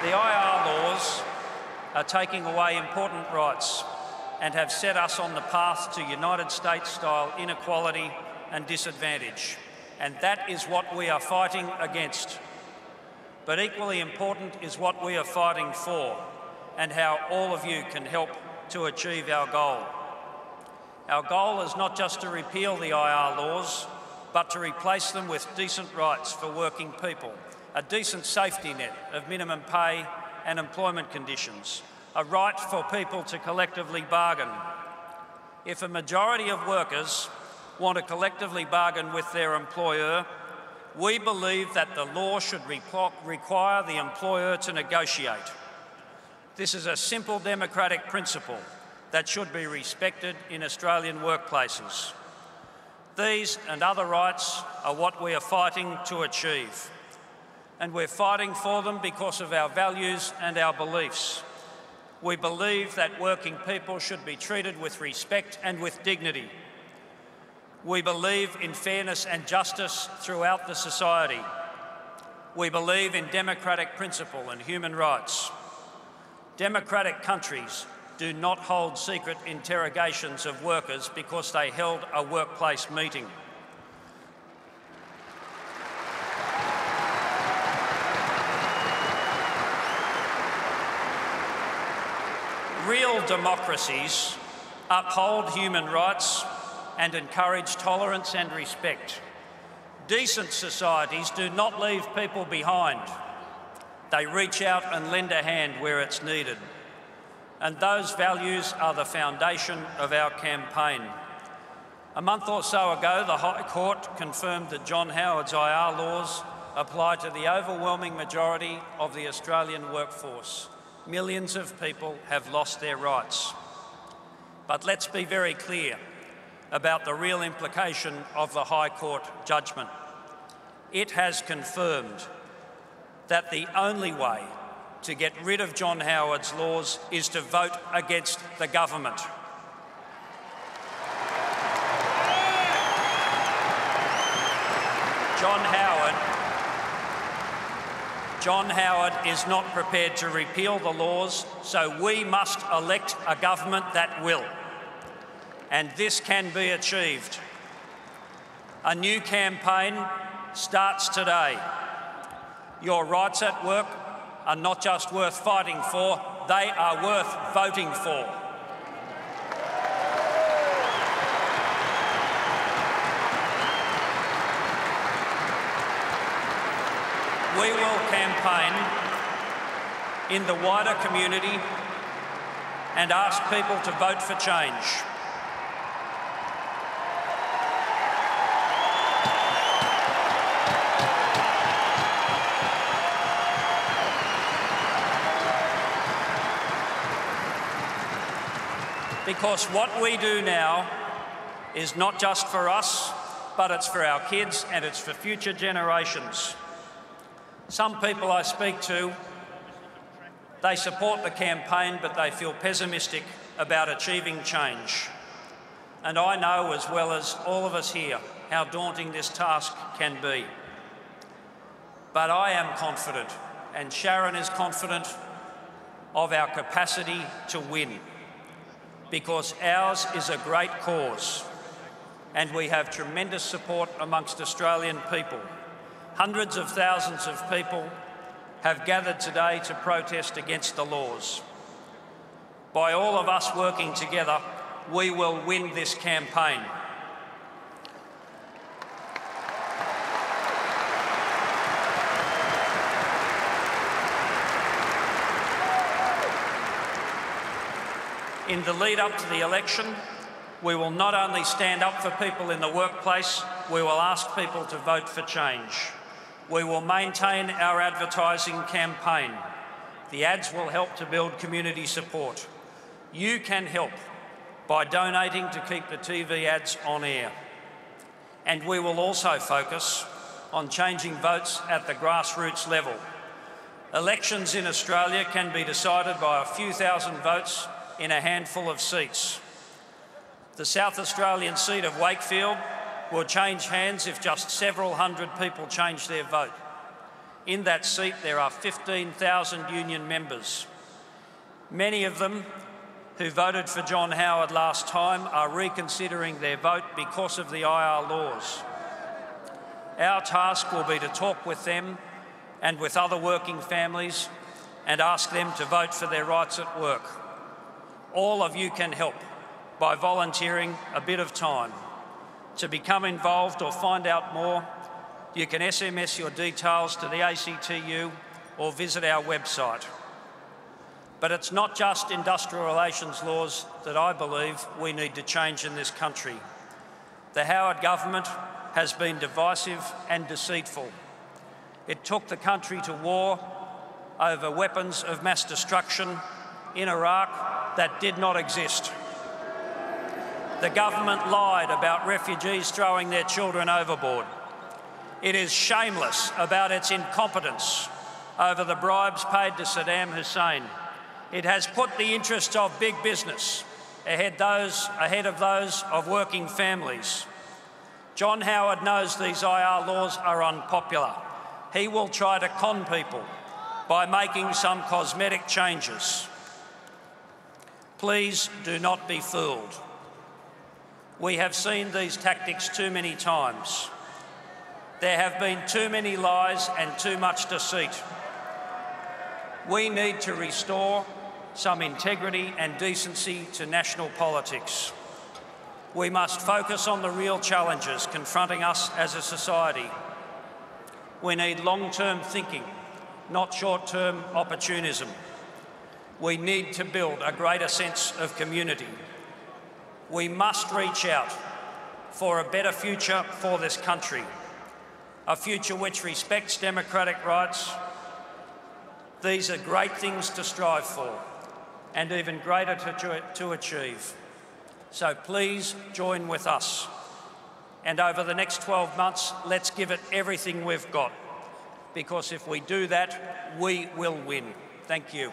The IR laws are taking away important rights and have set us on the path to United States-style inequality and disadvantage. And that is what we are fighting against. But equally important is what we are fighting for and how all of you can help to achieve our goal. Our goal is not just to repeal the IR laws, but to replace them with decent rights for working people, a decent safety net of minimum pay and employment conditions, a right for people to collectively bargain. If a majority of workers want to collectively bargain with their employer, we believe that the law should require the employer to negotiate. This is a simple democratic principle that should be respected in Australian workplaces. These and other rights are what we are fighting to achieve. And we're fighting for them because of our values and our beliefs. We believe that working people should be treated with respect and with dignity. We believe in fairness and justice throughout the society. We believe in democratic principle and human rights. Democratic countries do not hold secret interrogations of workers because they held a workplace meeting. Real democracies uphold human rights and encourage tolerance and respect. Decent societies do not leave people behind. They reach out and lend a hand where it's needed. And those values are the foundation of our campaign. A month or so ago, the High Court confirmed that John Howard's IR laws apply to the overwhelming majority of the Australian workforce. Millions of people have lost their rights. But let's be very clear about the real implication of the High Court judgment. It has confirmed that the only way to get rid of John Howard's laws is to vote against the government. John Howard is not prepared to repeal the laws, so we must elect a government that will. And this can be achieved. A new campaign starts today. Your rights at work are not just worth fighting for, they are worth voting for. We will campaign in the wider community and ask people to vote for change. Because what we do now is not just for us, but it's for our kids and it's for future generations. Some people I speak to, they support the campaign, but they feel pessimistic about achieving change. And I know, as well as all of us here, how daunting this task can be. But I am confident, and Sharon is confident, of our capacity to win. Because ours is a great cause and we have tremendous support amongst Australian people. Hundreds of thousands of people have gathered today to protest against the laws. By all of us working together, we will win this campaign. In the lead up to the election, we will not only stand up for people in the workplace, we will ask people to vote for change. We will maintain our advertising campaign. The ads will help to build community support. You can help by donating to keep the TV ads on air. And we will also focus on changing votes at the grassroots level. Elections in Australia can be decided by a few thousand votes in a handful of seats. The South Australian seat of Wakefield will change hands if just several hundred people change their vote. In that seat, there are 15,000 union members. Many of them who voted for John Howard last time are reconsidering their vote because of the IR laws. Our task will be to talk with them and with other working families and ask them to vote for their rights at work. All of you can help by volunteering a bit of time. To become involved or find out more, you can SMS your details to the ACTU or visit our website. But it's not just industrial relations laws that I believe we need to change in this country. The Howard government has been divisive and deceitful. It took the country to war over weapons of mass destruction in Iraq that did not exist. The government lied about refugees throwing their children overboard. It is shameless about its incompetence over the bribes paid to Saddam Hussein. It has put the interests of big business ahead of those of working families. John Howard knows these IR laws are unpopular. He will try to con people by making some cosmetic changes. Please do not be fooled. We have seen these tactics too many times. There have been too many lies and too much deceit. We need to restore some integrity and decency to national politics. We must focus on the real challenges confronting us as a society. We need long-term thinking, not short-term opportunism. We need to build a greater sense of community. We must reach out for a better future for this country, a future which respects democratic rights. These are great things to strive for and even greater to achieve. So please join with us. And over the next 12 months, let's give it everything we've got, because if we do that, we will win. Thank you.